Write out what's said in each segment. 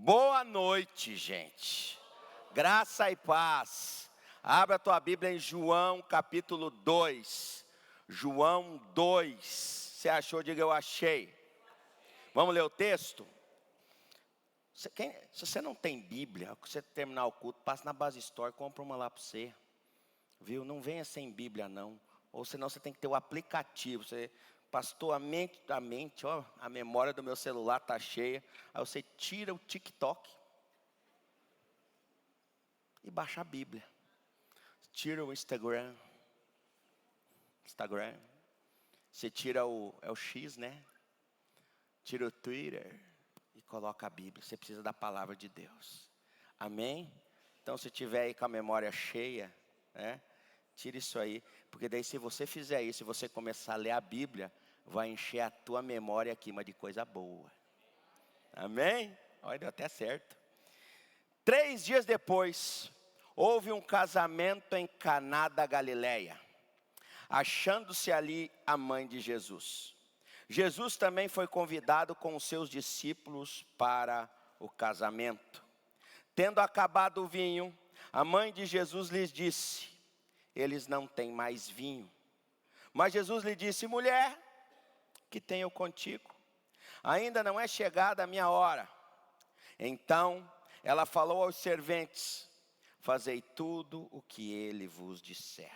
Boa noite, gente. Graça e paz. Abra a tua Bíblia em João capítulo 2. João 2. Você achou? Diga eu achei. Vamos ler o texto? Se você não tem Bíblia, quando você terminar o culto, passa na Base Store, compra uma lá para você. Viu? Não venha sem Bíblia não. Ou senão você tem que ter o aplicativo. Você, pastor, a mente, ó, a memória do meu celular está cheia. Aí você tira o TikTok e baixa a Bíblia. Tira o Instagram. Você tira o X, né? Tira o Twitter e coloca a Bíblia. Você precisa da palavra de Deus. Amém? Então se tiver aí com a memória cheia, né? Tira isso aí, porque daí se você fizer isso, se você começar a ler a Bíblia, vai encher a tua memória aqui, mas de coisa boa. Amém? Olha, deu até certo. 3 dias depois, houve um casamento em Caná da Galileia, achando-se ali a mãe de Jesus. Jesus também foi convidado com os seus discípulos para o casamento. Tendo acabado o vinho, a mãe de Jesus lhes disse: eles não têm mais vinho. Mas Jesus lhe disse: mulher, que tenho contigo? Ainda não é chegada a minha hora. Então ela falou aos serventes: fazei tudo o que ele vos disser.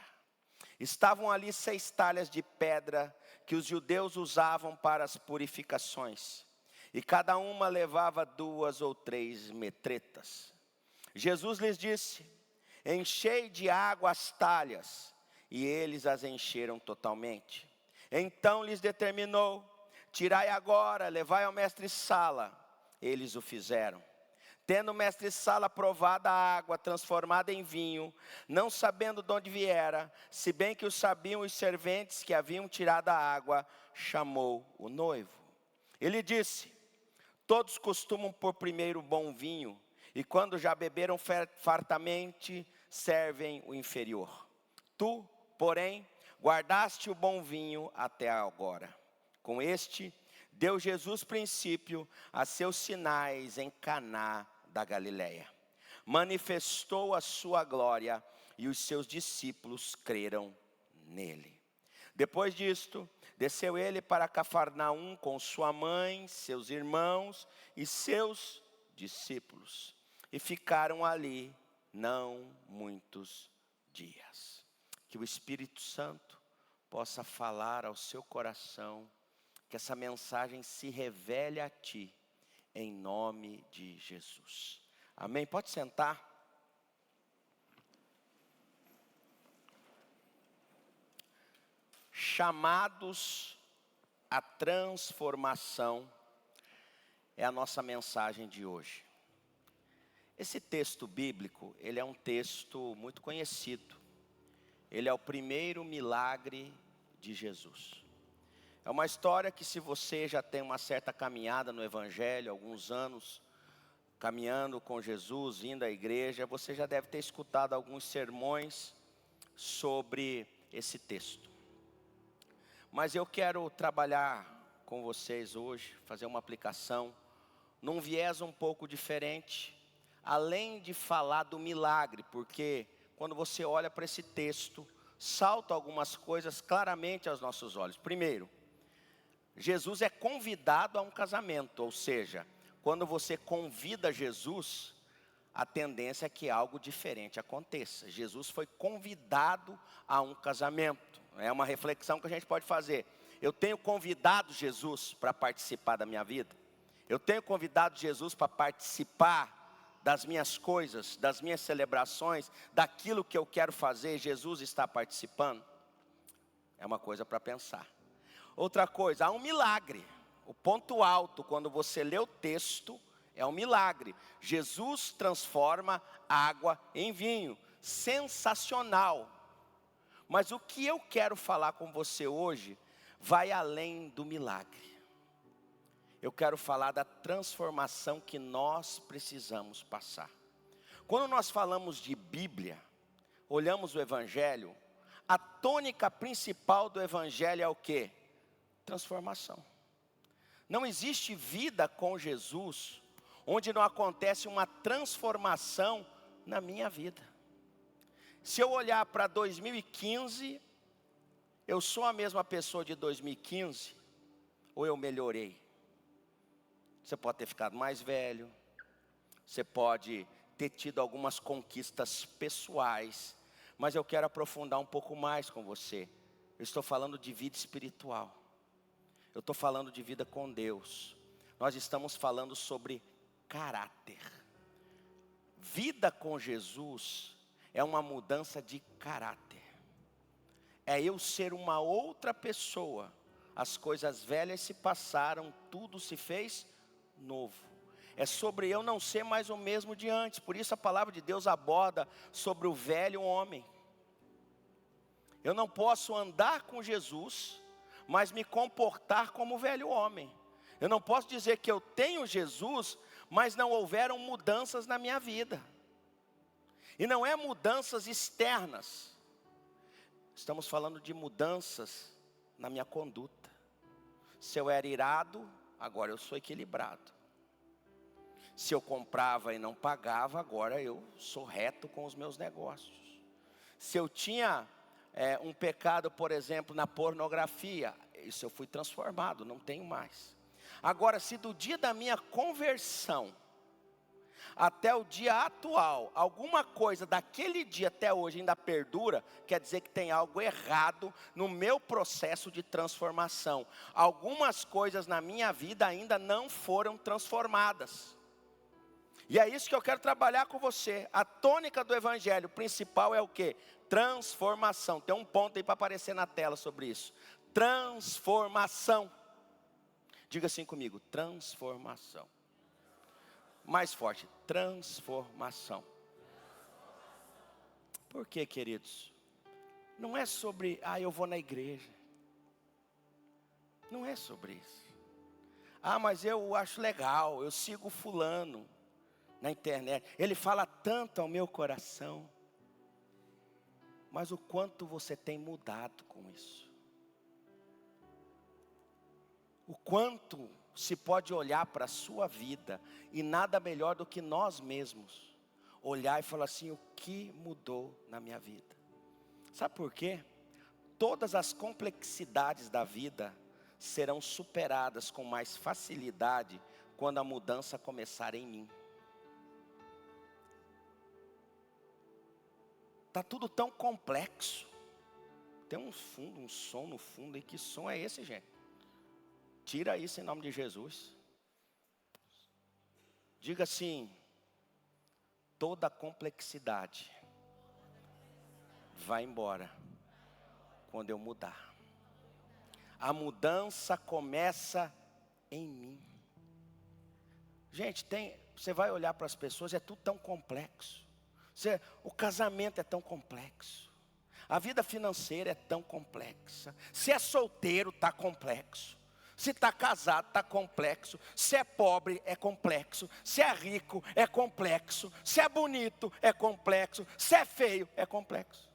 Estavam ali 6 talhas de pedra que os judeus usavam para as purificações, e cada uma levava 2 ou 3 metretas. Jesus lhes disse: enchei de água as talhas, e eles as encheram totalmente. Então lhes determinou: tirai agora, levai ao mestre-sala. Eles o fizeram. Tendo o mestre-sala provado a água transformada em vinho, não sabendo de onde viera, se bem que o sabiam os serventes que haviam tirado a água, chamou o noivo. Ele disse: todos costumam pôr primeiro o bom vinho, e quando já beberam fartamente, servem o inferior. Tu, porém, guardaste o bom vinho até agora. Com este, deu Jesus princípio a seus sinais em Caná da Galileia. Manifestou a sua glória, e os seus discípulos creram nele. Depois disto, desceu ele para Cafarnaum com sua mãe, seus irmãos e seus discípulos. E ficaram ali não muitos dias. Que o Espírito Santo possa falar ao seu coração, que essa mensagem se revele a ti, em nome de Jesus. Amém? Pode sentar. Chamados à transformação é a nossa mensagem de hoje. Esse texto bíblico, ele é um texto muito conhecido. Ele é o primeiro milagre de Jesus. É uma história que, se você já tem uma certa caminhada no Evangelho, alguns anos caminhando com Jesus, indo à igreja, você já deve ter escutado alguns sermões sobre esse texto. Mas eu quero trabalhar com vocês hoje, fazer uma aplicação num viés um pouco diferente, além de falar do milagre, porque quando você olha para esse texto, saltam algumas coisas claramente aos nossos olhos. Primeiro, Jesus é convidado a um casamento, ou seja, quando você convida Jesus, a tendência é que algo diferente aconteça. Jesus foi convidado a um casamento. É uma reflexão que a gente pode fazer. Eu tenho convidado Jesus para participar da minha vida. Eu tenho convidado Jesus para participar das minhas coisas, das minhas celebrações, daquilo que eu quero fazer. Jesus está participando? É uma coisa para pensar. Outra coisa, há um milagre. O ponto alto, quando você lê o texto, é um milagre. Jesus transforma água em vinho. Sensacional. Mas o que eu quero falar com você hoje vai além do milagre. Eu quero falar da transformação que nós precisamos passar. Quando nós falamos de Bíblia, olhamos o Evangelho, a tônica principal do Evangelho é o quê? Transformação. Não existe vida com Jesus onde não acontece uma transformação na minha vida. Se eu olhar para 2015, eu sou a mesma pessoa de 2015, ou eu melhorei? Você pode ter ficado mais velho, você pode ter tido algumas conquistas pessoais, mas eu quero aprofundar um pouco mais com você. Eu estou falando de vida espiritual, eu estou falando de vida com Deus. Nós estamos falando sobre caráter. Vida com Jesus é uma mudança de caráter. É eu ser uma outra pessoa. As coisas velhas se passaram, tudo se fez novo. É sobre eu não ser mais o mesmo de antes. Por isso a palavra de Deus aborda sobre o velho homem. Eu não posso andar com Jesus, mas me comportar como o velho homem. Eu não posso dizer que eu tenho Jesus, mas não houveram mudanças na minha vida. E não é mudanças externas. Estamos falando de mudanças na minha conduta. Se eu era irado, agora eu sou equilibrado. Se eu comprava e não pagava, agora eu sou reto com os meus negócios. Se eu tinha um pecado, por exemplo, na pornografia, isso eu fui transformado, não tenho mais. Agora, se do dia da minha conversão até o dia atual, alguma coisa daquele dia até hoje ainda perdura, quer dizer que tem algo errado no meu processo de transformação. Algumas coisas na minha vida ainda não foram transformadas. E é isso que eu quero trabalhar com você. A tônica do evangelho principal é o quê? Transformação. Tem um ponto aí para aparecer na tela sobre isso. Transformação. Diga assim comigo, transformação. Mais forte, transformação. Por quê, queridos? Não é sobre, eu vou na igreja. Não é sobre isso. Mas eu acho legal, eu sigo fulano na internet. Ele fala tanto ao meu coração. Mas o quanto você tem mudado com isso? O quanto se pode olhar para a sua vida, e nada melhor do que nós mesmos, olhar e falar assim, o que mudou na minha vida? Sabe por quê? Todas as complexidades da vida serão superadas com mais facilidade, quando a mudança começar em mim. Está tudo tão complexo. Tem um fundo, um som no fundo, e que som é esse, gente? Tira isso em nome de Jesus. Diga assim, toda complexidade vai embora quando eu mudar. A mudança começa em mim. Gente, você vai olhar para as pessoas, é tudo tão complexo. O casamento é tão complexo. A vida financeira é tão complexa. Se é solteiro, está complexo. Se está casado, está complexo. Se é pobre, é complexo. Se é rico, é complexo. Se é bonito, é complexo. Se é feio, é complexo.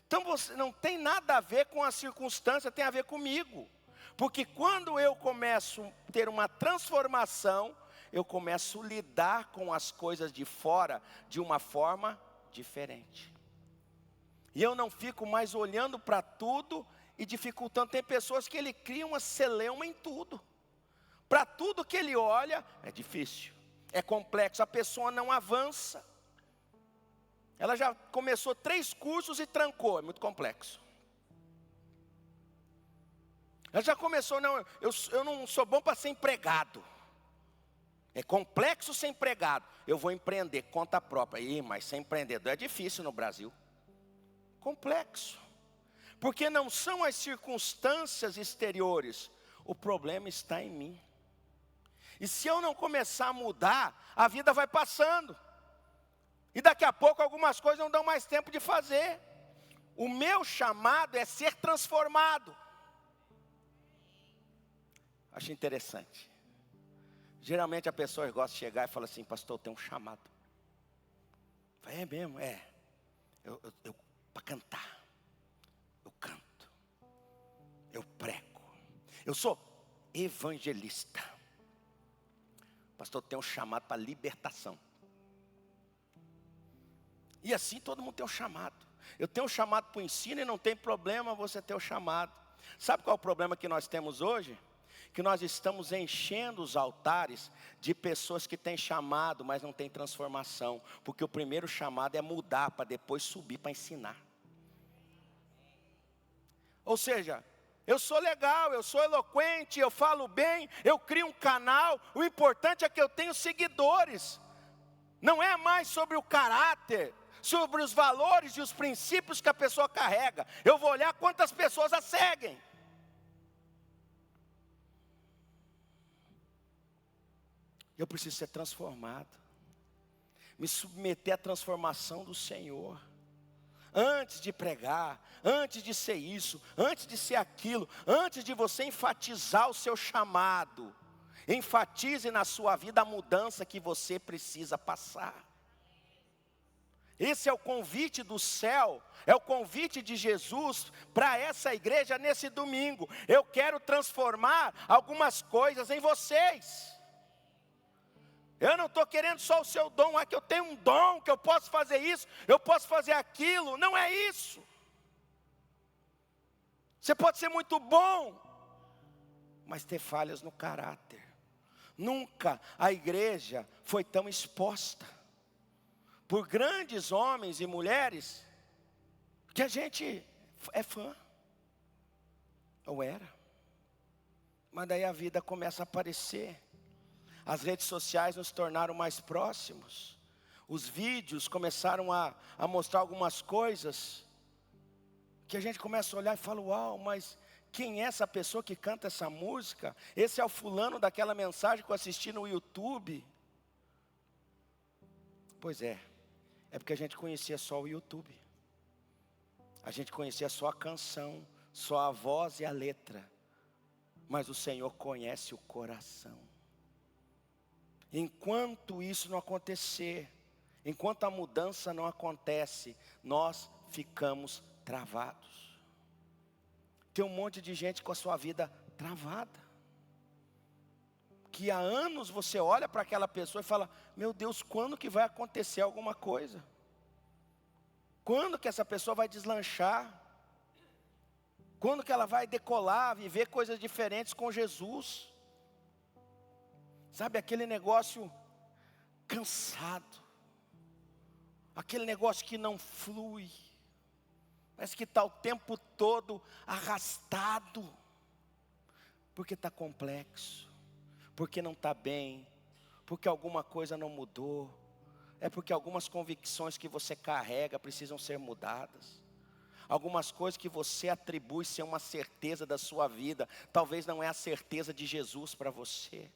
Então você não tem nada a ver com a circunstância, tem a ver comigo. Porque quando eu começo a ter uma transformação, eu começo a lidar com as coisas de fora de uma forma diferente. E eu não fico mais olhando para tudo e dificultando. Tem pessoas que ele cria uma celeuma em tudo. Para tudo que ele olha, é difícil, é complexo, a pessoa não avança. Ela já começou 3 cursos e trancou, é muito complexo. Ela já começou, eu não sou bom para ser empregado. É complexo ser empregado. Eu vou empreender, conta própria. Mas ser empreendedor é difícil no Brasil. Complexo. Porque não são as circunstâncias exteriores. O problema está em mim. E se eu não começar a mudar, a vida vai passando. E daqui a pouco algumas coisas não dão mais tempo de fazer. O meu chamado é ser transformado. Acho interessante. Geralmente a pessoa gosta de chegar e falar assim, pastor, eu tenho um chamado. É mesmo? Eu para cantar. Eu canto. Eu prego. Eu sou evangelista. Pastor, tem um chamado para libertação. E assim todo mundo tem um chamado. Eu tenho um chamado para o ensino e não tem problema você ter o chamado. Sabe qual é o problema que nós temos hoje? Que nós estamos enchendo os altares de pessoas que têm chamado, mas não têm transformação. Porque o primeiro chamado é mudar, para depois subir para ensinar. Ou seja, eu sou legal, eu sou eloquente, eu falo bem, eu crio um canal. O importante é que eu tenho seguidores. Não é mais sobre o caráter, sobre os valores e os princípios que a pessoa carrega. Eu vou olhar quantas pessoas a seguem. Eu preciso ser transformado, me submeter à transformação do Senhor. Antes de pregar, antes de ser isso, antes de ser aquilo, antes de você enfatizar o seu chamado, enfatize na sua vida a mudança que você precisa passar. Esse é o convite do céu, é o convite de Jesus para essa igreja nesse domingo. Eu quero transformar algumas coisas em vocês. Eu não estou querendo só o seu dom, que eu tenho um dom, que eu posso fazer isso, eu posso fazer aquilo. Não é isso. Você pode ser muito bom, mas ter falhas no caráter. Nunca a igreja foi tão exposta por grandes homens e mulheres que a gente é fã, ou era. Mas daí a vida começa a aparecer. As redes sociais nos tornaram mais próximos. Os vídeos começaram a mostrar algumas coisas que a gente começa a olhar e fala, uau, mas quem é essa pessoa que canta essa música? Esse é o fulano daquela mensagem que eu assisti no YouTube. Pois é porque a gente conhecia só o YouTube. A gente conhecia só a canção, só a voz e a letra. Mas o Senhor conhece o coração. Enquanto isso não acontecer, enquanto a mudança não acontece, nós ficamos travados. Tem um monte de gente com a sua vida travada. Que há anos você olha para aquela pessoa e fala, meu Deus, quando que vai acontecer alguma coisa? Quando que essa pessoa vai deslanchar? Quando que ela vai decolar, viver coisas diferentes com Jesus? Sabe, aquele negócio cansado, aquele negócio que não flui, parece que está o tempo todo arrastado, porque está complexo, porque não está bem, porque alguma coisa não mudou, é porque algumas convicções que você carrega precisam ser mudadas. Algumas coisas que você atribui ser uma certeza da sua vida, talvez não é a certeza de Jesus para você.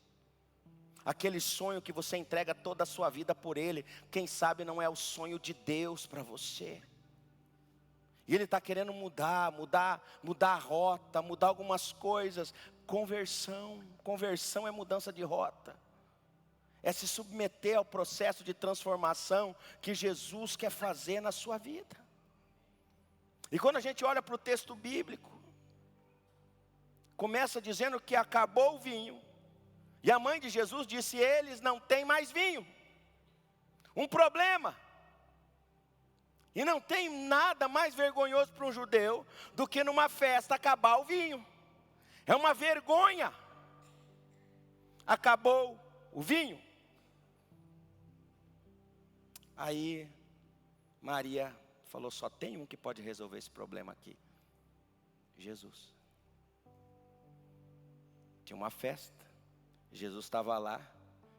Aquele sonho que você entrega toda a sua vida por ele, quem sabe não é o sonho de Deus para você. E ele está querendo mudar a rota, mudar algumas coisas. Conversão é mudança de rota. É se submeter ao processo de transformação que Jesus quer fazer na sua vida. E quando a gente olha para o texto bíblico, começa dizendo que acabou o vinho. E a mãe de Jesus disse, eles não têm mais vinho. Um problema. E não tem nada mais vergonhoso para um judeu do que numa festa acabar o vinho. É uma vergonha. Acabou o vinho. Aí Maria falou, só tem um que pode resolver esse problema aqui. Jesus. Tinha uma festa. Jesus estava lá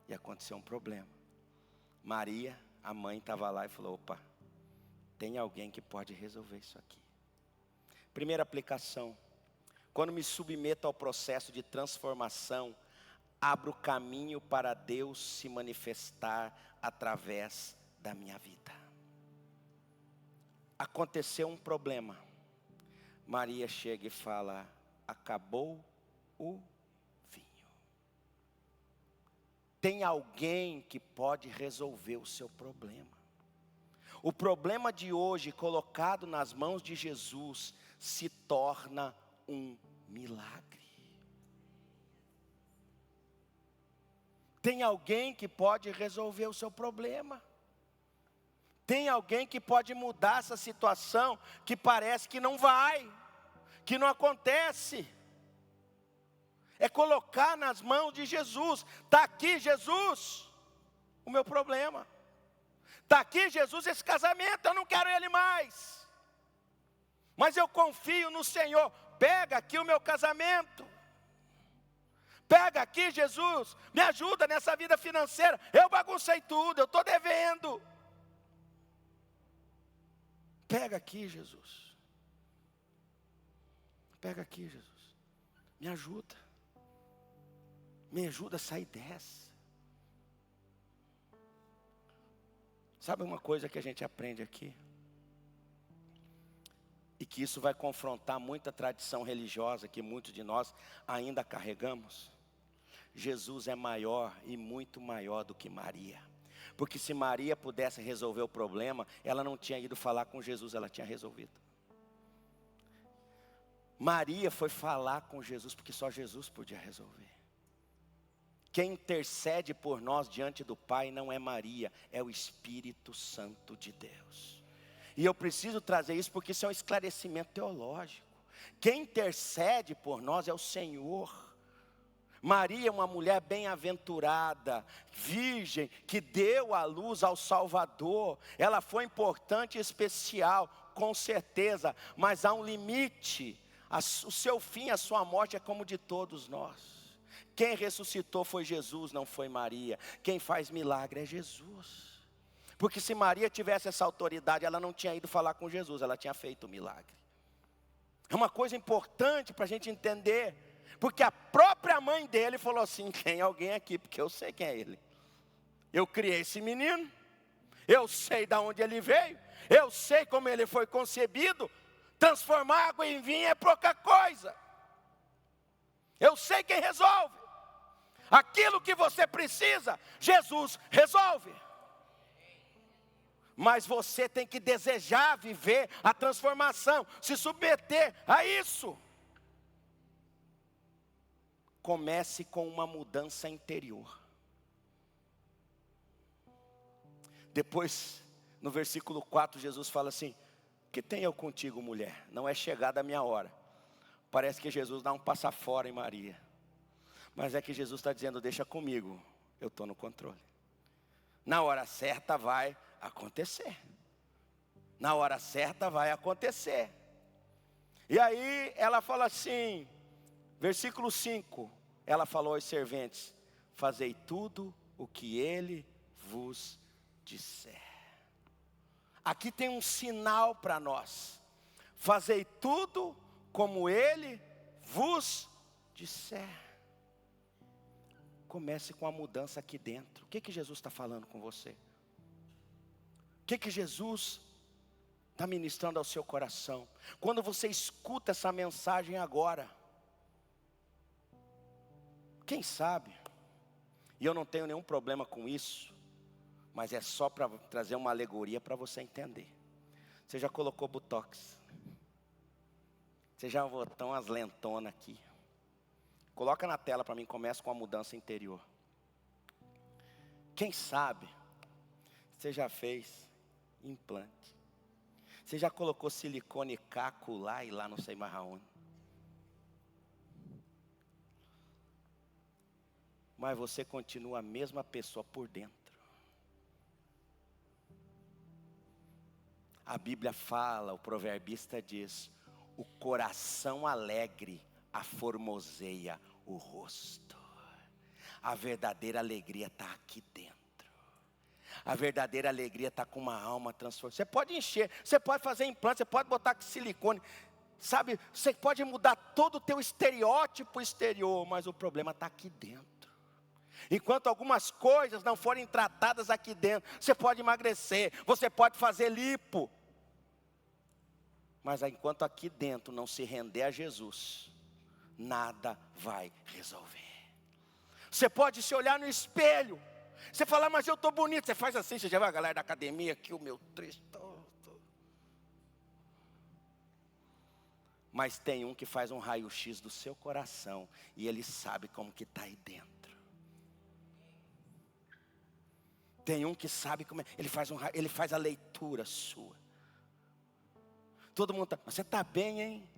e aconteceu um problema. Maria, a mãe, estava lá e falou, opa, tem alguém que pode resolver isso aqui. Primeira aplicação. Quando me submeto ao processo de transformação, abro caminho para Deus se manifestar através da minha vida. Aconteceu um problema. Maria chega e fala, acabou o tem alguém que pode resolver o seu problema. O problema de hoje, colocado nas mãos de Jesus, se torna um milagre. Tem alguém que pode resolver o seu problema. Tem alguém que pode mudar essa situação que parece que não vai, que não acontece. É colocar nas mãos de Jesus. Está aqui, Jesus, o meu problema. Está aqui, Jesus, esse casamento, eu não quero ele mais. Mas eu confio no Senhor. Pega aqui o meu casamento. Pega aqui, Jesus, me ajuda nessa vida financeira. Eu baguncei tudo, eu estou devendo. Pega aqui, Jesus. Pega aqui, Jesus. Me ajuda. Me ajuda a sair dessa. Sabe uma coisa que a gente aprende aqui? E que isso vai confrontar muita tradição religiosa que muitos de nós ainda carregamos. Jesus é maior e muito maior do que Maria. Porque se Maria pudesse resolver o problema, ela não tinha ido falar com Jesus, ela tinha resolvido. Maria foi falar com Jesus porque só Jesus podia resolver. Quem intercede por nós diante do Pai não é Maria, é o Espírito Santo de Deus. E eu preciso trazer isso porque isso é um esclarecimento teológico. Quem intercede por nós é o Senhor. Maria é uma mulher bem-aventurada, virgem, que deu a luz ao Salvador. Ela foi importante e especial, com certeza, mas há um limite. O seu fim, a sua morte é como de todos nós. Quem ressuscitou foi Jesus, não foi Maria. Quem faz milagre é Jesus. Porque se Maria tivesse essa autoridade, ela não tinha ido falar com Jesus, ela tinha feito o milagre. É uma coisa importante para a gente entender. Porque a própria mãe dele falou assim: tem alguém aqui, porque eu sei quem é ele. Eu criei esse menino, eu sei de onde ele veio, eu sei como ele foi concebido. Transformar água em vinho é pouca coisa. Eu sei quem resolve. Aquilo que você precisa, Jesus resolve. Mas você tem que desejar viver a transformação, se submeter a isso. Comece com uma mudança interior. Depois, no versículo 4, Jesus fala assim: que tenho eu contigo, mulher? Não é chegada a minha hora. Parece que Jesus dá um passa fora em Maria. Mas é que Jesus está dizendo: deixa comigo, eu estou no controle. Na hora certa vai acontecer. Na hora certa vai acontecer. E aí ela fala assim, versículo 5, ela falou aos serventes: fazei tudo o que ele vos disser. Aqui tem um sinal para nós: fazei tudo como ele vos disser. Comece com a mudança aqui dentro. O que Jesus está falando com você? O que Jesus está ministrando ao seu coração? Quando você escuta essa mensagem agora, quem sabe, e eu não tenho nenhum problema com isso, mas é só para trazer uma alegoria para você entender. Você já colocou botox? Você já botou umas lentonas aqui? Coloca na tela para mim, começa com a mudança interior. Quem sabe, você já fez implante. Você já colocou silicone caco lá e lá não sei mais aonde. Mas você continua a mesma pessoa por dentro. A Bíblia fala, o proverbista diz: o coração alegre aformoseia o rosto. A verdadeira alegria está aqui dentro. A verdadeira alegria está com uma alma transformada. Você pode encher, você pode fazer implante, você pode botar silicone. Sabe, você pode mudar todo o teu estereótipo exterior, mas o problema está aqui dentro. Enquanto algumas coisas não forem tratadas aqui dentro, você pode emagrecer, você pode fazer lipo. Mas enquanto aqui dentro não se render a Jesus, nada vai resolver. Você pode se olhar no espelho, você falar: mas eu estou bonito. Você faz assim, você já vai a galera da academia aqui, o meu triste. Mas tem um que faz um raio-x do seu coração, e ele sabe como que está aí dentro. Tem um que sabe como é, ele faz a leitura sua. Todo mundo está, você está bem, hein?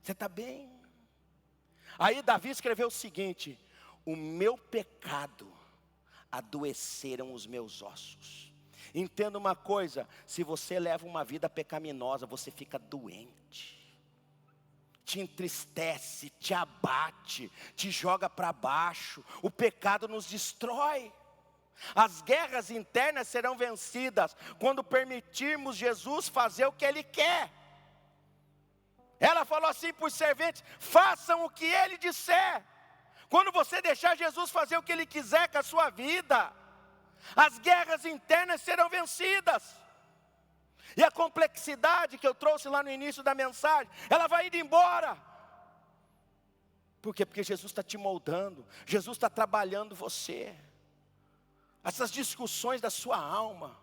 Você está bem? Aí Davi escreveu o seguinte: o meu pecado adoeceram os meus ossos. Entenda uma coisa, se você leva uma vida pecaminosa, você fica doente. Te entristece, te abate, te joga para baixo. O pecado nos destrói. As guerras internas serão vencidas quando permitirmos Jesus fazer o que Ele quer. Ela falou assim para os serventes: façam o que Ele disser. Quando você deixar Jesus fazer o que Ele quiser com a sua vida, as guerras internas serão vencidas. E a complexidade que eu trouxe lá no início da mensagem, ela vai indo embora. Por quê? Porque Jesus está te moldando, Jesus está trabalhando você. Essas discussões da sua alma.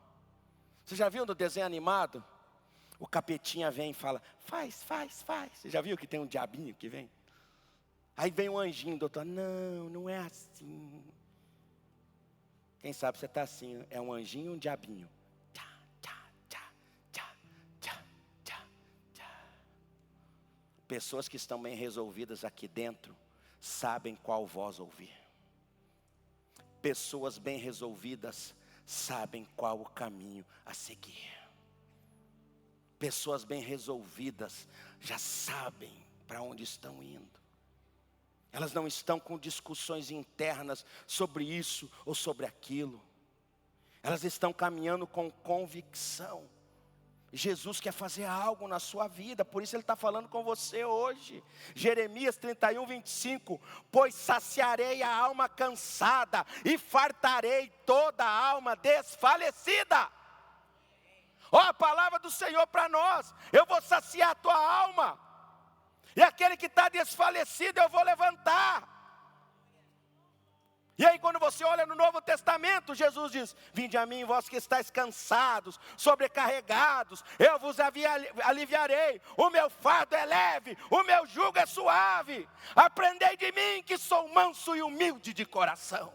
Você já viu no desenho animado? O capetinha vem e fala, faz. Você já viu que tem um diabinho que vem? Aí vem um anjinho, doutor, não é assim. Quem sabe você está assim, é um anjinho e um diabinho. Pessoas que estão bem resolvidas aqui dentro, sabem qual voz ouvir. Pessoas bem resolvidas, sabem qual o caminho a seguir. Pessoas bem resolvidas, já sabem para onde estão indo. Elas não estão com discussões internas sobre isso ou sobre aquilo. Elas estão caminhando com convicção. Jesus quer fazer algo na sua vida, por isso Ele está falando com você hoje. Jeremias 31, 25. Pois saciarei a alma cansada e fartarei toda a alma desfalecida. Ó, a palavra do Senhor para nós: eu vou saciar a tua alma, e aquele que está desfalecido eu vou levantar. E aí quando você olha no Novo Testamento, Jesus diz, vinde a mim vós que estáis cansados, sobrecarregados, eu vos aliviarei, o meu fardo é leve, o meu jugo é suave, aprendei de mim que sou manso e humilde de coração.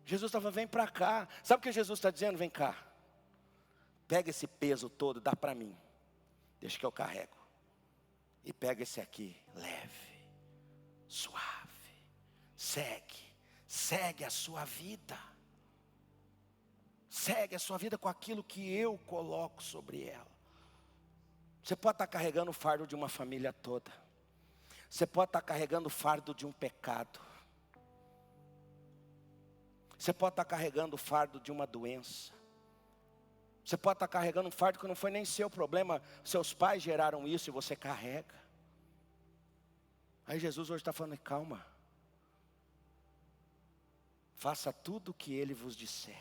Jesus estava, vem para cá, sabe o que Jesus está dizendo? Vem cá, pega esse peso todo, dá para mim, deixa que eu carrego, e pega esse aqui, leve, suave, segue a sua vida. Segue a sua vida com aquilo que eu coloco sobre ela. Você pode estar carregando o fardo de uma família toda. Você pode estar carregando o fardo de um pecado. Você pode estar carregando o fardo de uma doença. Você pode estar carregando um fardo que não foi nem seu problema. Seus pais geraram isso e você carrega. Aí Jesus hoje está falando, calma. Faça tudo o que Ele vos disser.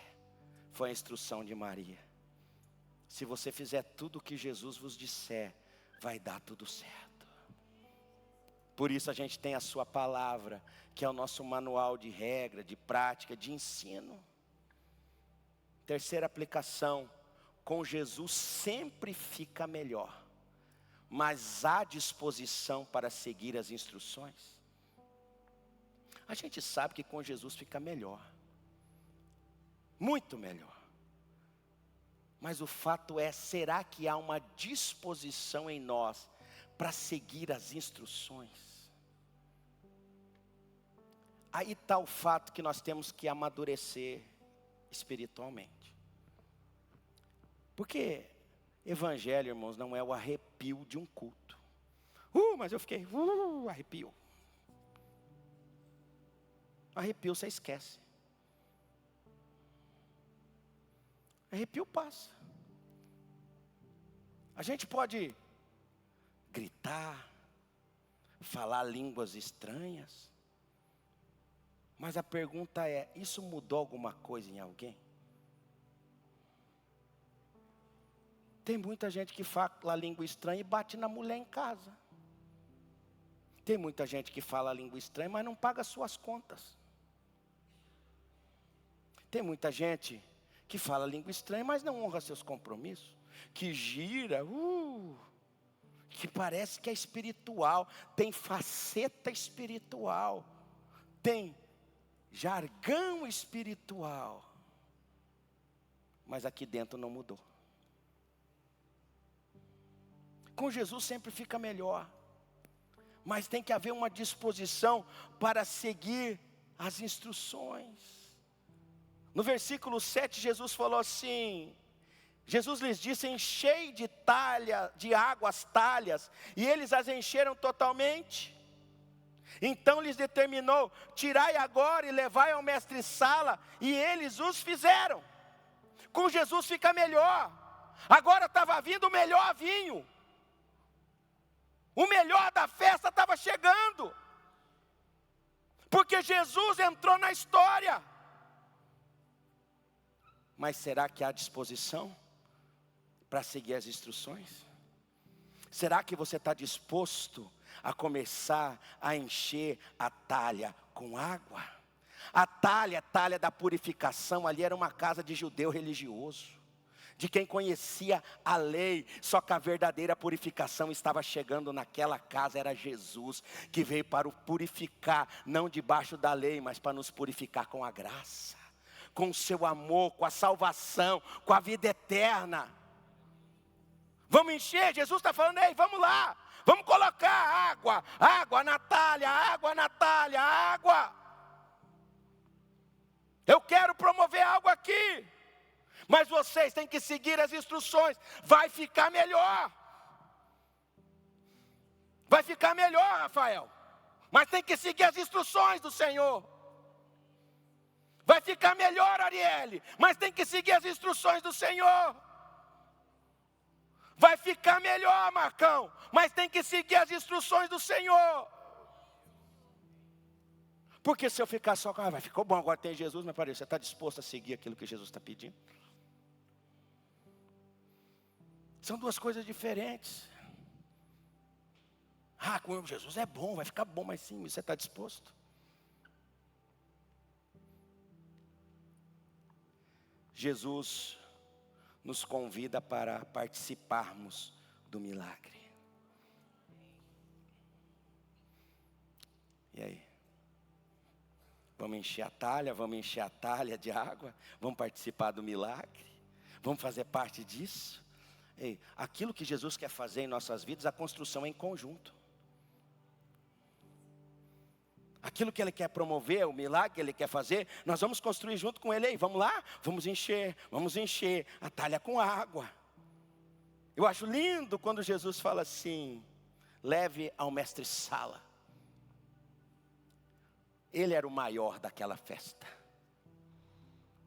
Foi a instrução de Maria. Se você fizer tudo o que Jesus vos disser, vai dar tudo certo. Por isso a gente tem a sua palavra, que é o nosso manual de regra, de prática, de ensino. Terceira aplicação, com Jesus sempre fica melhor. Mas há disposição para seguir as instruções. A gente sabe que com Jesus fica melhor. Muito melhor. Mas o fato é, será que há uma disposição em nós para seguir as instruções? Aí está o fato que nós temos que amadurecer espiritualmente. Porque evangelho, irmãos, não é o arrepio de um culto. Mas eu fiquei, arrepio. Arrepio você esquece. Arrepio passa. A gente pode gritar, falar línguas estranhas. Mas a pergunta é, isso mudou alguma coisa em alguém? Tem muita gente que fala língua estranha e bate na mulher em casa. Tem muita gente que fala língua estranha, mas não paga suas contas. Tem muita gente que fala língua estranha, mas não honra seus compromissos. Que gira, que parece que é espiritual, tem faceta espiritual, tem jargão espiritual. Mas aqui dentro não mudou. Com Jesus sempre fica melhor. Mas tem que haver uma disposição para seguir as instruções. No versículo 7, Jesus falou assim: Jesus lhes disse: enchei de água as talhas, e eles as encheram totalmente. Então lhes determinou: tirai agora e levai ao mestre-sala, e eles os fizeram. Com Jesus fica melhor. Agora estava vindo o melhor vinho. O melhor da festa estava chegando. Porque Jesus entrou na história. Mas será que há disposição para seguir as instruções? Será que você está disposto a começar a encher a talha com água? A talha da purificação, ali era uma casa de judeu religioso, de quem conhecia a lei, só que a verdadeira purificação estava chegando naquela casa. Era Jesus que veio para purificar, não debaixo da lei, mas para nos purificar com a graça, com o seu amor, com a salvação, com a vida eterna. Vamos encher, Jesus está falando: ei, vamos lá, vamos colocar água na talha, água. Eu quero promover algo aqui, mas vocês têm que seguir as instruções. Vai ficar melhor. Vai ficar melhor, Rafael, mas tem que seguir as instruções do Senhor. Vai ficar melhor, Arielle, mas tem que seguir as instruções do Senhor. Vai ficar melhor, Marcão, mas tem que seguir as instruções do Senhor. Porque se eu ficar só com, ficou bom, agora tem Jesus, mas peraí, você está disposto a seguir aquilo que Jesus está pedindo? São duas coisas diferentes. Com Jesus é bom, vai ficar bom, mas sim, você está disposto? Jesus nos convida para participarmos do milagre. E aí? Vamos encher a talha de água? Vamos participar do milagre? Vamos fazer parte disso? Ei, aquilo que Jesus quer fazer em nossas vidas, a construção é em conjunto. Aquilo que Ele quer promover, o milagre que Ele quer fazer, nós vamos construir junto com Ele. Aí, vamos lá? Vamos encher a talha com água. Eu acho lindo quando Jesus fala assim: leve ao mestre-sala. Ele era o maior daquela festa.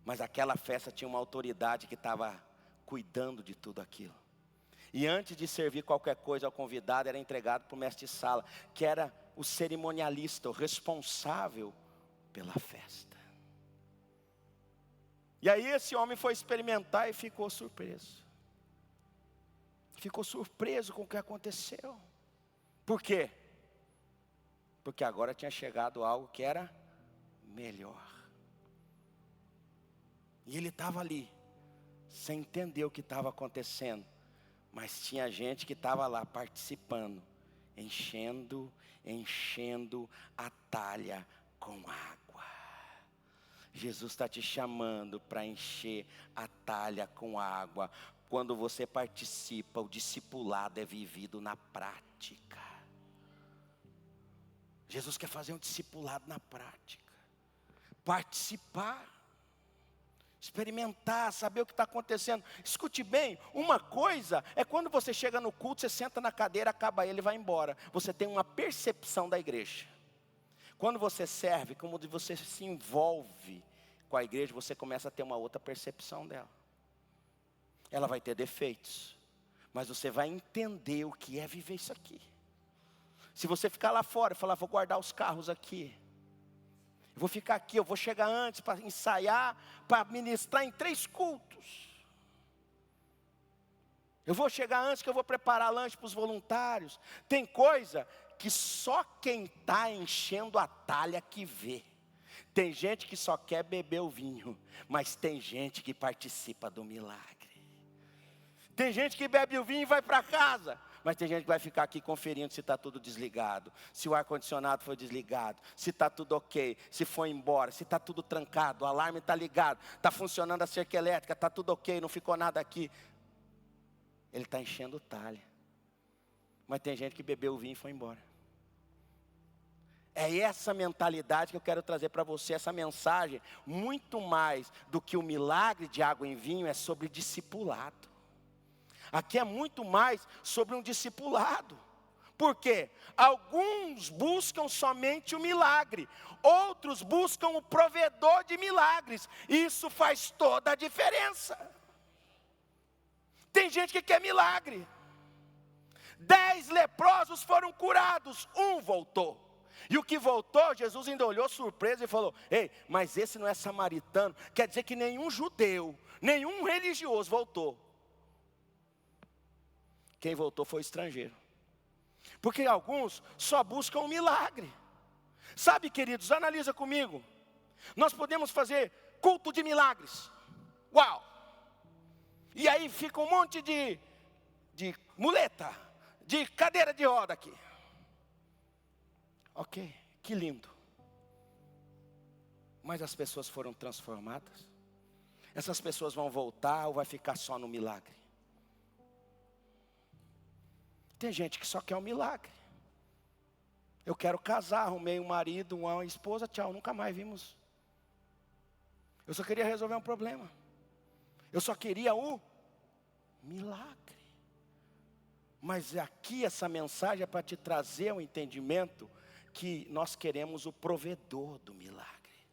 Mas aquela festa tinha uma autoridade que estava cuidando de tudo aquilo. E antes de servir qualquer coisa ao convidado, era entregado para o mestre-sala, que era o cerimonialista, o responsável pela festa. E aí esse homem foi experimentar e ficou surpreso. Ficou surpreso com o que aconteceu. Por quê? Porque agora tinha chegado algo que era melhor. E ele estava ali, sem entender o que estava acontecendo. Mas tinha gente que estava lá participando, enchendo a talha com água. Jesus está te chamando para encher a talha com água. Quando você participa, o discipulado é vivido na prática. Jesus quer fazer um discipulado na prática. Participar. Experimentar, saber o que está acontecendo. Escute bem, uma coisa é quando você chega no culto, você senta na cadeira, acaba ele e vai embora. Você tem uma percepção da igreja. Quando você serve, como você se envolve com a igreja, você começa a ter uma outra percepção dela. Ela vai ter defeitos, mas você vai entender o que é viver isso aqui. Se você ficar lá fora e falar: vou guardar os carros aqui, eu vou ficar aqui, eu vou chegar antes para ensaiar, para ministrar em 3 cultos. Eu vou chegar antes que eu vou preparar lanche para os voluntários. Tem coisa que só quem está enchendo a talha que vê. Tem gente que só quer beber o vinho, mas tem gente que participa do milagre. Tem gente que bebe o vinho e vai para casa, Mas tem gente que vai ficar aqui conferindo se está tudo desligado, se o ar-condicionado foi desligado, se está tudo ok, se foi embora, se está tudo trancado, o alarme está ligado, está funcionando a cerca elétrica, está tudo ok, não ficou nada aqui. Ele está enchendo o talho. Mas tem gente que bebeu o vinho e foi embora. É essa mentalidade que eu quero trazer para você, essa mensagem, muito mais do que o milagre de água em vinho, é sobre discipulado. Aqui é muito mais sobre um discipulado. Por quê? Alguns buscam somente o milagre, outros buscam o provedor de milagres. Isso faz toda a diferença. Tem gente que quer milagre. 10 leprosos foram curados, um voltou. E o que voltou, Jesus ainda olhou surpreso e falou: ei, mas esse não é samaritano. Quer dizer que nenhum judeu, nenhum religioso voltou. Quem voltou foi o estrangeiro. Porque alguns só buscam um milagre. Sabe, queridos, analisa comigo. Nós podemos fazer culto de milagres. Uau! E aí fica um monte de muleta, de cadeira de roda aqui. Ok, que lindo. Mas as pessoas foram transformadas? Essas pessoas vão voltar ou vai ficar só no milagre? Tem gente que só quer um milagre. Eu quero casar, arrumei um marido, uma esposa, tchau, nunca mais vimos. Eu só queria resolver um problema. Eu só queria o milagre. Mas aqui essa mensagem é para te trazer um entendimento que nós queremos o provedor do milagre.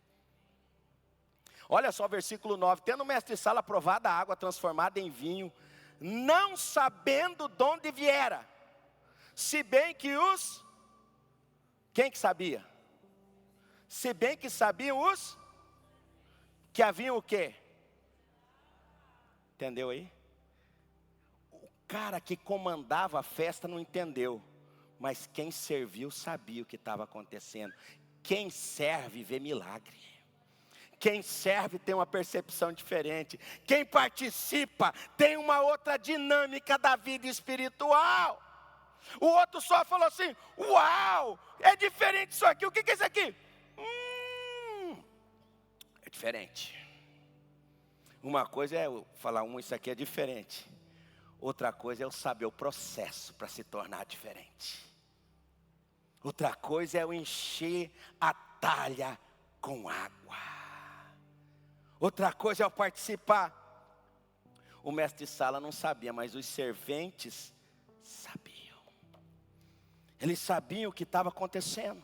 Olha só o versículo 9. Tendo o mestre-sala provado a água transformada em vinho, não sabendo de onde viera, se bem que quem que sabia? Se bem que sabiam que haviam o quê? Entendeu aí? O cara que comandava a festa não entendeu. Mas quem serviu sabia o que estava acontecendo. Quem serve vê milagre. Quem serve tem uma percepção diferente. Quem participa tem uma outra dinâmica da vida espiritual. O outro só falou assim: uau, é diferente isso aqui. O que é isso aqui? É diferente. Uma coisa é eu falar, isso aqui é diferente. Outra coisa é eu saber o processo para se tornar diferente. Outra coisa é eu encher a talha com água. Outra coisa é eu participar. O mestre-sala não sabia, mas os serventes sabiam. Eles sabiam o que estava acontecendo.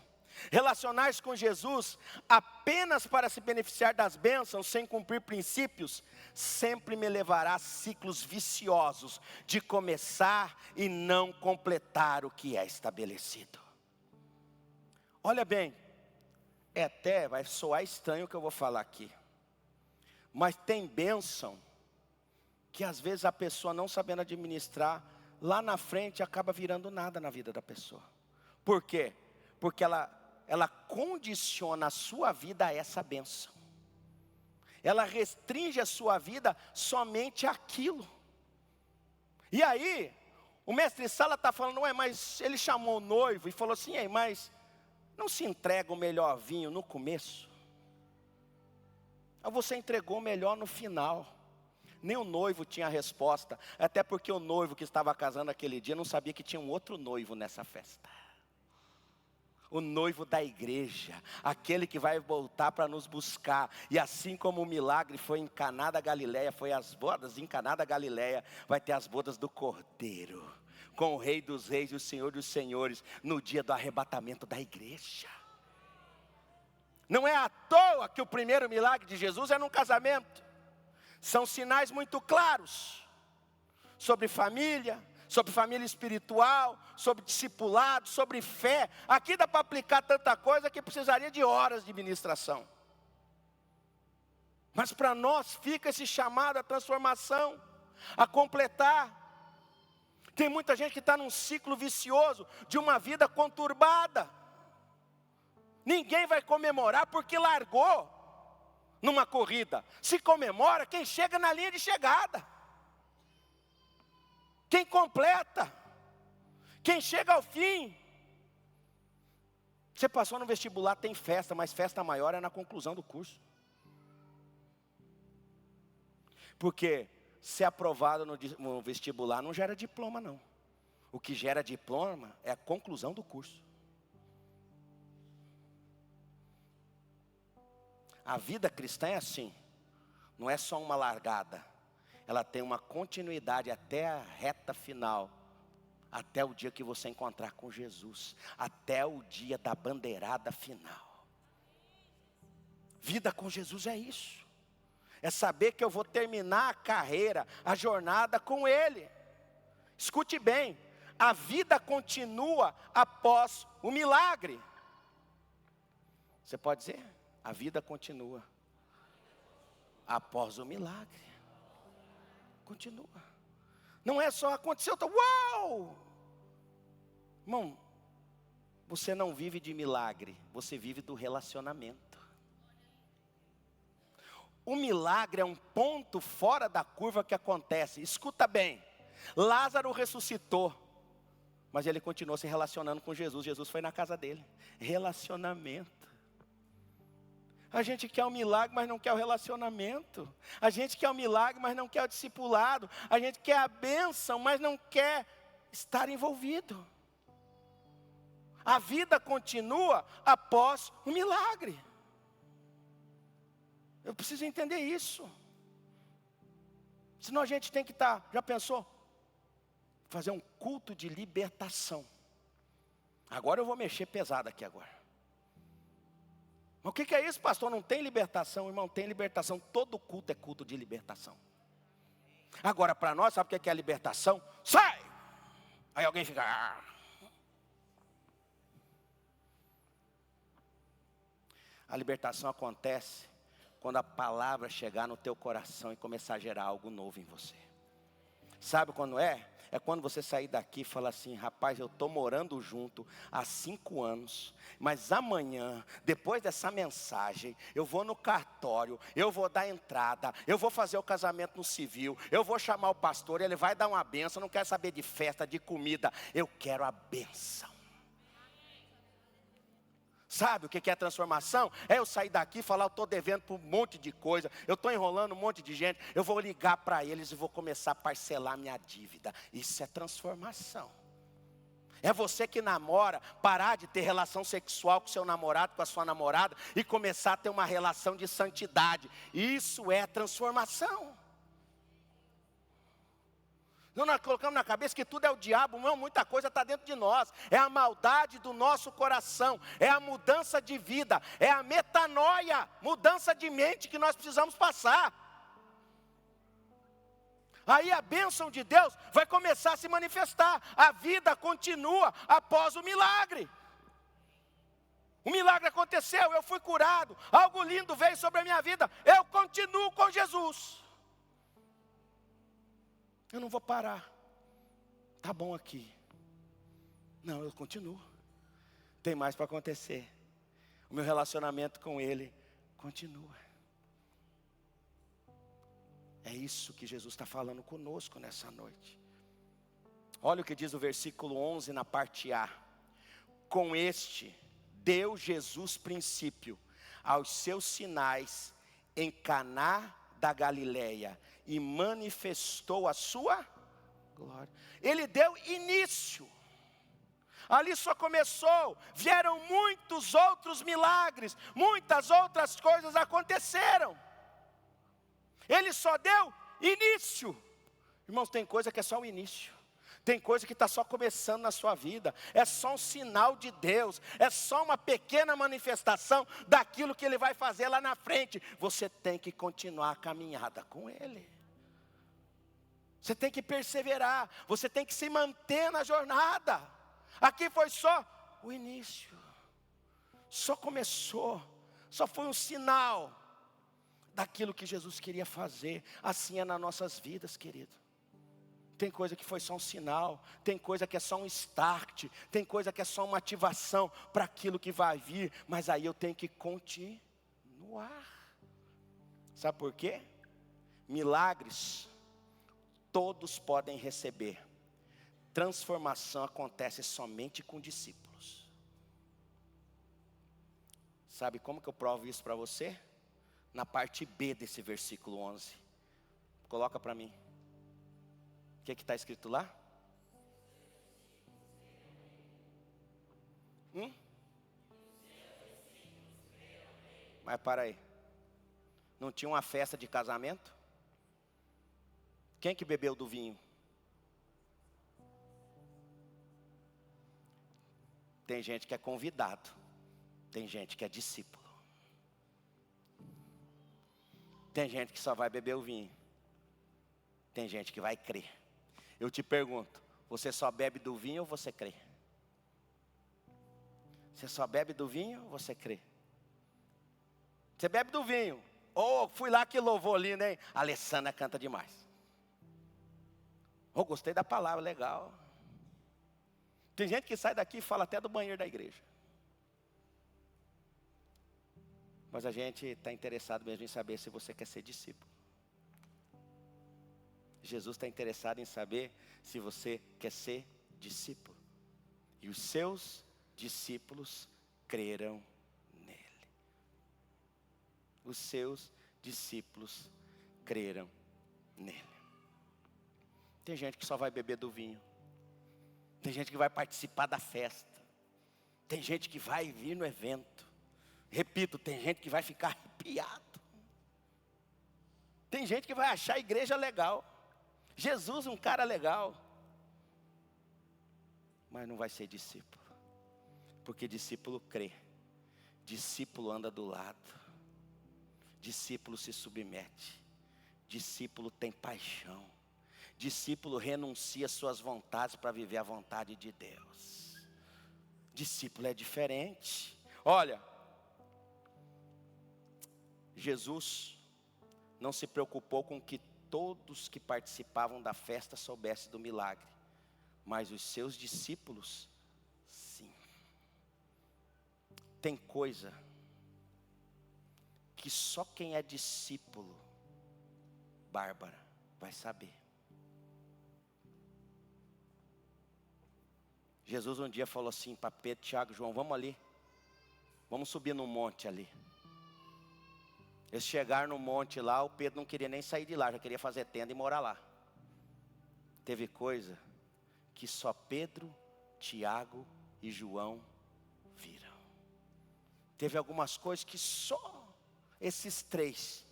Relacionar-se com Jesus apenas para se beneficiar das bênçãos, sem cumprir princípios, sempre me levará a ciclos viciosos de começar e não completar o que é estabelecido. Olha bem, até vai soar estranho o que eu vou falar aqui, mas tem bênção que às vezes a pessoa não sabendo administrar, lá na frente acaba virando nada na vida da pessoa. Por quê? Porque ela condiciona a sua vida a essa bênção. Ela restringe a sua vida somente àquilo. E aí, o mestre-sala está falando, mas ele chamou o noivo e falou assim, mas não se entrega o melhor vinho no começo? Você entregou o melhor no final. Nem o noivo tinha resposta, até porque o noivo que estava casando aquele dia não sabia que tinha um outro noivo nessa festa. O noivo da igreja, aquele que vai voltar para nos buscar. E assim como o milagre foi em Caná da Galileia, foi as bodas em Caná da Galileia, vai ter as bodas do Cordeiro, com o Rei dos Reis e o Senhor dos Senhores, no dia do arrebatamento da igreja. Não é à toa que o primeiro milagre de Jesus é num casamento. São sinais muito claros sobre família espiritual, sobre discipulado, sobre fé. Aqui dá para aplicar tanta coisa que precisaria de horas de ministração. Mas para nós fica esse chamado à transformação, a completar. Tem muita gente que está num ciclo vicioso de uma vida conturbada. Ninguém vai comemorar porque largou numa corrida. Se comemora quem chega na linha de chegada. Quem completa. Quem chega ao fim, você passou no vestibular, tem festa, mas festa maior é na conclusão do curso. Porque ser aprovado no vestibular não gera diploma, não. O que gera diploma é a conclusão do curso. A vida cristã é assim, não é só uma largada. Ela tem uma continuidade até a reta final. Até o dia que você encontrar com Jesus. Até o dia da bandeirada final. Vida com Jesus é isso. É saber que eu vou terminar a carreira, a jornada com Ele. Escute bem, a vida continua após o milagre. Você pode dizer? A vida continua após o milagre. Continua. Não é só aconteceu, uau! Irmão, você não vive de milagre, você vive do relacionamento. O milagre é um ponto fora da curva que acontece. Escuta bem, Lázaro ressuscitou, mas ele continuou se relacionando com Jesus. Jesus foi na casa dele. Relacionamento. A gente quer um milagre, mas não quer o relacionamento. A gente quer um milagre, mas não quer o discipulado. A gente quer a bênção, mas não quer estar envolvido. A vida continua após o milagre. Eu preciso entender isso. Senão a gente tem que estar, já pensou? Fazer um culto de libertação. Agora eu vou mexer pesado aqui agora. Mas o que é isso, pastor? Não tem libertação, irmão? Tem libertação. Todo culto é culto de libertação. Agora, para nós, sabe o que é a libertação? Sai! Aí alguém fica... Ah. A libertação acontece quando a palavra chegar no teu coração e começar a gerar algo novo em você. Sabe quando é? É quando você sair daqui e falar assim, rapaz, eu estou morando junto há 5 anos, mas amanhã, depois dessa mensagem, eu vou no cartório, eu vou dar entrada, eu vou fazer o casamento no civil, eu vou chamar o pastor, ele vai dar uma bênção, não quero saber de festa, de comida, eu quero a bênção. Sabe o que é transformação? É eu sair daqui e falar, eu estou devendo por um monte de coisa, eu estou enrolando um monte de gente, eu vou ligar para eles e vou começar a parcelar minha dívida. Isso é transformação. É você que namora, parar de ter relação sexual com seu namorado, com a sua namorada, e começar a ter uma relação de santidade. Isso é transformação. Não, nós colocamos na cabeça que tudo é o diabo, não, muita coisa está dentro de nós. É a maldade do nosso coração, é a mudança de vida, é a metanoia, mudança de mente que nós precisamos passar. Aí a bênção de Deus vai começar a se manifestar. A vida continua após o milagre. O milagre aconteceu, eu fui curado, algo lindo veio sobre a minha vida, eu continuo com Jesus. Eu não vou parar. Tá bom aqui. Não, eu continuo. Tem mais para acontecer. O meu relacionamento com Ele continua. É isso que Jesus está falando conosco nessa noite. Olha o que diz o versículo 11 na parte A. Com este, deu Jesus princípio aos seus sinais em Caná da Galileia e manifestou a sua glória. Ele deu início. Ali só começou, vieram muitos outros milagres, muitas outras coisas aconteceram. Ele só deu início. Irmãos, tem coisa que é só o início. Tem coisa que está só começando na sua vida. É só um sinal de Deus. É só uma pequena manifestação daquilo que Ele vai fazer lá na frente. Você tem que continuar a caminhada com Ele. Você tem que perseverar. Você tem que se manter na jornada. Aqui foi só o início. Só começou. Só foi um sinal daquilo que Jesus queria fazer. Assim é nas nossas vidas, querido. Tem coisa que foi só um sinal, tem coisa que é só um start, tem coisa que é só uma ativação para aquilo que vai vir, mas aí eu tenho que continuar. Sabe por quê? Milagres, todos podem receber, Transformação acontece somente com discípulos. Sabe como que eu provo isso para você? Na parte B desse versículo 11. Coloca para mim. O que está escrito lá? Mas para aí. Não tinha uma festa de casamento? Quem que bebeu do vinho? Tem gente que é convidado. Tem gente que é discípulo. Tem gente que só vai beber o vinho. Tem gente que vai crer. Eu te pergunto, você só bebe do vinho ou você crê? Você só bebe do vinho ou você crê? Você bebe do vinho. Oh, fui lá que louvou lindo, hein? A Alessandra canta demais. Oh, gostei da palavra, legal. Tem gente que sai daqui e fala até do banheiro da igreja. Mas a gente está interessado mesmo em saber se você quer ser discípulo. Jesus está interessado em saber se você quer ser discípulo. E os seus discípulos creram nele. Os seus discípulos creram nele. Tem gente que só vai beber do vinho. Tem gente que vai participar da festa. Tem gente que vai vir no evento. Repito, tem gente que vai ficar arrepiado. Tem gente que vai achar a igreja legal. Jesus um cara legal. Mas não vai ser discípulo. Porque discípulo crê. Discípulo anda do lado. Discípulo se submete. Discípulo tem paixão. Discípulo renuncia suas vontades para viver a vontade de Deus. Discípulo é diferente. Olha, Jesus não se preocupou com que todos que participavam da festa soubessem do milagre. Mas os seus discípulos, sim. Tem coisa que só quem é discípulo, Bárbara, vai saber. Jesus um dia falou assim para Pedro, Tiago, João, vamos ali. Vamos subir no monte ali. Eles chegaram no monte lá, o Pedro não queria nem sair de lá, já queria fazer tenda e morar lá. Teve coisa que só Pedro, Tiago e João viram. Teve algumas coisas que só esses três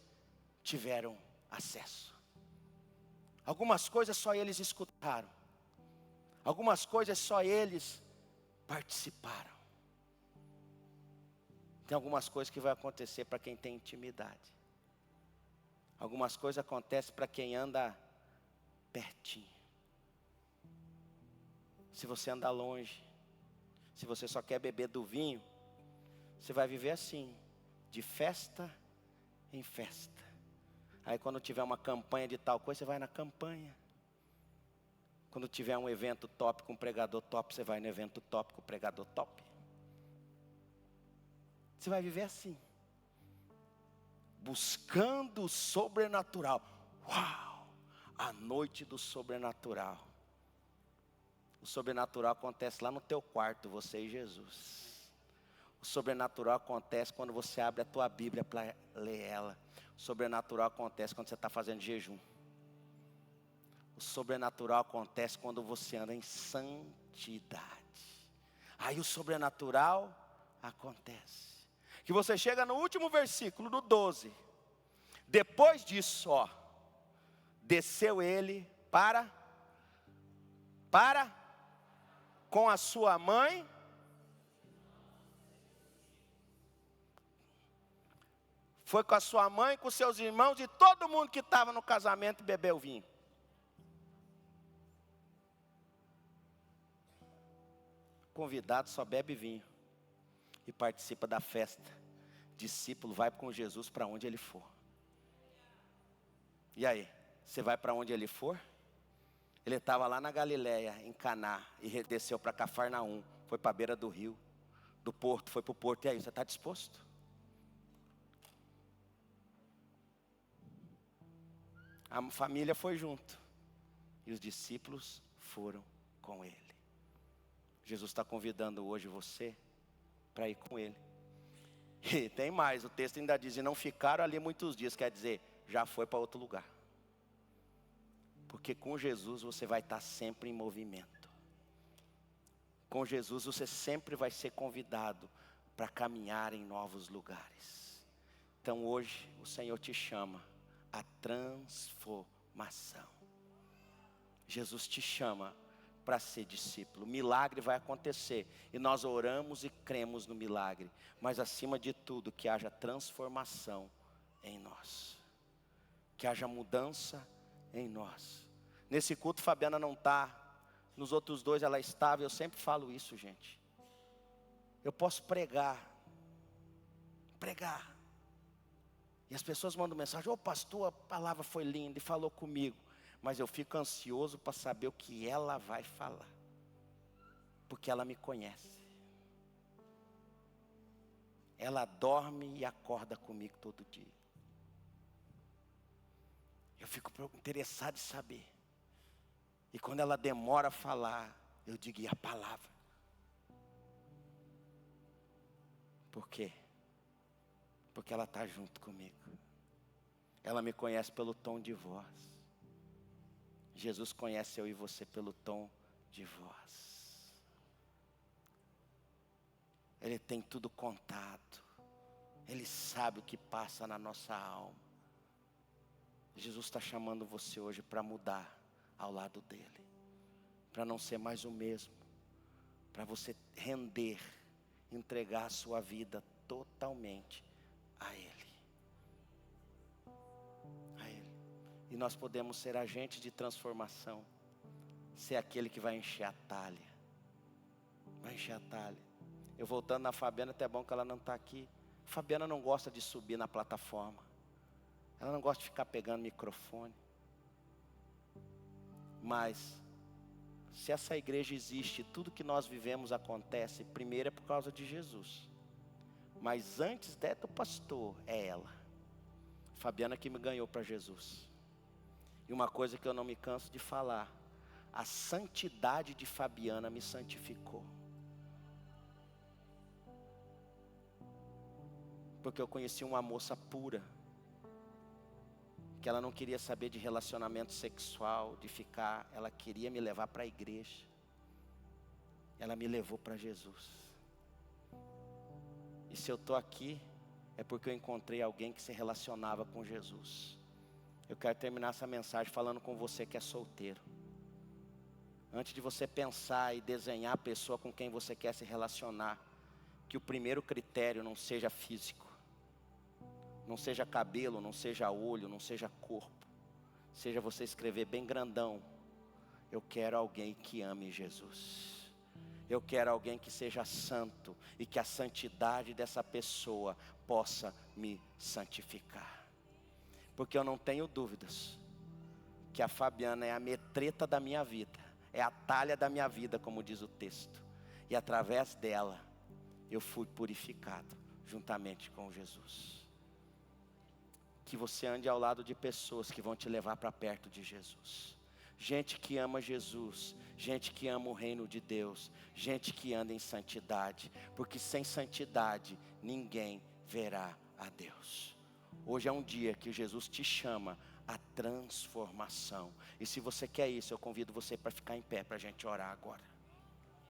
tiveram acesso. Algumas coisas só eles escutaram. Algumas coisas só eles participaram. Tem algumas coisas que vai acontecer para quem tem intimidade. Algumas coisas acontecem para quem anda pertinho. Se você anda longe, se você só quer beber do vinho, você vai viver assim, de festa em festa. Aí quando tiver uma campanha de tal coisa, você vai na campanha. Quando tiver um evento top com um pregador top, você vai no evento top com o pregador top. Você vai viver assim. Buscando o sobrenatural. Uau! A noite do sobrenatural. O sobrenatural acontece lá no teu quarto, você e Jesus. O sobrenatural acontece quando você abre a tua Bíblia para ler ela. O sobrenatural acontece quando você está fazendo jejum. O sobrenatural acontece quando você anda em santidade. Aí o sobrenatural acontece. Que você chega no último versículo, no 12. Depois disso, ó, desceu ele para com a sua mãe. Foi com a sua mãe, com seus irmãos e todo mundo que estava no casamento bebeu vinho. Convidado só bebe vinho e participa da festa. Discípulo vai com Jesus para onde ele for. E aí, você vai para onde ele for? Ele estava lá na Galileia, em Caná, e desceu para Cafarnaum, foi para a beira do rio, do porto, foi para o porto. E aí, você está disposto? A família foi junto, e os discípulos foram com Ele. Jesus está convidando hoje você para ir com Ele. E tem mais, o texto ainda diz, e não ficaram ali muitos dias, quer dizer, já foi para outro lugar. Porque com Jesus você vai estar sempre em movimento. Com Jesus você sempre vai ser convidado para caminhar em novos lugares. Então hoje o Senhor te chama a transformação. Jesus te chama para ser discípulo. O milagre vai acontecer e nós oramos e cremos no milagre, mas acima de tudo que haja transformação em nós, que haja mudança em nós. Nesse culto Fabiana não está, nos outros dois ela estava, eu sempre falo isso, gente. Eu posso pregar, e as pessoas mandam mensagem, pastor, a palavra foi linda e falou comigo. Mas eu fico ansioso para saber o que ela vai falar. Porque ela me conhece. Ela dorme e acorda comigo todo dia. Eu fico interessado em saber. E quando ela demora a falar, eu digo, e a palavra? Por quê? Porque ela está junto comigo. Ela me conhece pelo tom de voz. Jesus conhece eu e você pelo tom de voz. Ele tem tudo contado. Ele sabe o que passa na nossa alma. Jesus está chamando você hoje para mudar ao lado dele. Para não ser mais o mesmo. Para você render, entregar a sua vida totalmente a Ele. E nós podemos ser agentes de transformação. Ser aquele que vai encher a talha. Vai encher a talha. Eu voltando na Fabiana, até é bom que ela não está aqui. A Fabiana não gosta de subir na plataforma. Ela não gosta de ficar pegando microfone. Mas, se essa igreja existe, tudo que nós vivemos acontece, primeiro é por causa de Jesus. Mas antes do pastor, é ela. Fabiana que me ganhou para Jesus. E uma coisa que eu não me canso de falar, a santidade de Fabiana me santificou. Porque eu conheci uma moça pura, que ela não queria saber de relacionamento sexual, de ficar, ela queria me levar para a igreja. Ela me levou para Jesus. E se eu estou aqui, é porque eu encontrei alguém que se relacionava com Jesus. Eu quero terminar essa mensagem falando com você que é solteiro. Antes de você pensar e desenhar a pessoa com quem você quer se relacionar, que o primeiro critério não seja físico, não seja cabelo, não seja olho, não seja corpo, seja você escrever bem grandão, eu quero alguém que ame Jesus. Eu quero alguém que seja santo e que a santidade dessa pessoa possa me santificar. Porque eu não tenho dúvidas que a Fabiana é a metreta da minha vida, é a talha da minha vida, como diz o texto. E através dela, eu fui purificado, juntamente com Jesus. Que você ande ao lado de pessoas que vão te levar para perto de Jesus. Gente que ama Jesus, gente que ama o reino de Deus, gente que anda em santidade. Porque sem santidade, ninguém verá a Deus. Hoje é um dia que Jesus te chama a transformação. E se você quer isso, eu convido você para ficar em pé, para a gente orar agora.